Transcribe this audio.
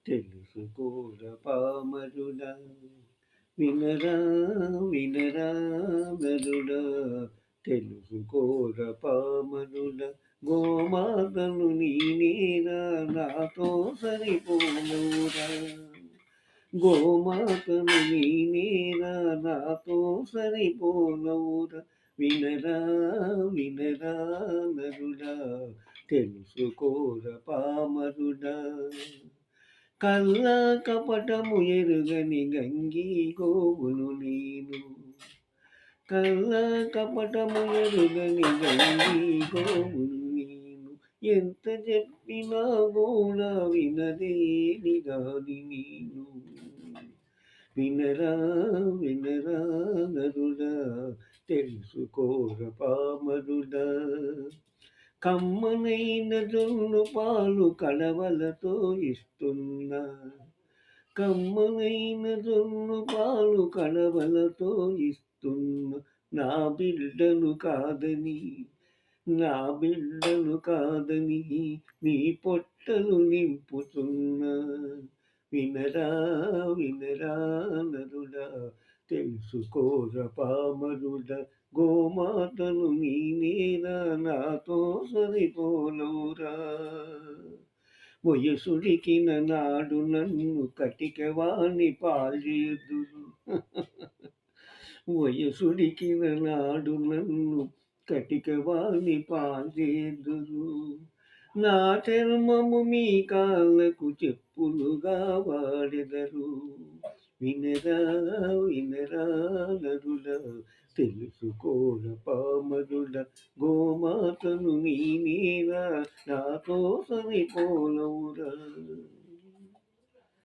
తెలుసుకోర పామరుడా వినరా వినరా నరుడా తెలుసుకోర పామరుడా గోమాతను నేనేరా నాతో సరిపోనవురా గోమాతను నేనేరా నాతో సరిపోనవురా వినరా వినరా నరుడా తెలుసుకోర పామరుడా కల్ల కపటము ఎరుగని గంగి గోవును నేను కల్ల కపటము ఎరుగని గంగి గోవును నేను ఎంత చెప్పినా కూడా వినదేని గాని నేను వినరా వినరా నరుడా తెలుసుకోర పామరుడా కమ్మనైన జొన్ను పాలు కడవలతో ఇస్తున్నా కమ్మనైన జొన్ను పాలు కడవలతో ఇస్తున్నా నా బిడ్డను కాదని నా బిడ్డను కాదని నీ పొట్టలు నింపుతున్నా వినరా వినరా నరుడా తెలుసుకోర పామరుడా గోమాతను నేనేరా నాతో సరిపోనవురా వయసుడికిన నాడు నన్ను కటికవాణి పాల్చేదురు వయసుడికిన నాడు నన్ను కటికవాణి పాల్చేదురు నా చర్మము మీ కాళ్ళకు చెప్పులుగా వాడెదరు వినరా వినరా నరుడా తెలుసుకోర పామరుడ గోమాతను నేనేరా నాతో సరిపోనవురా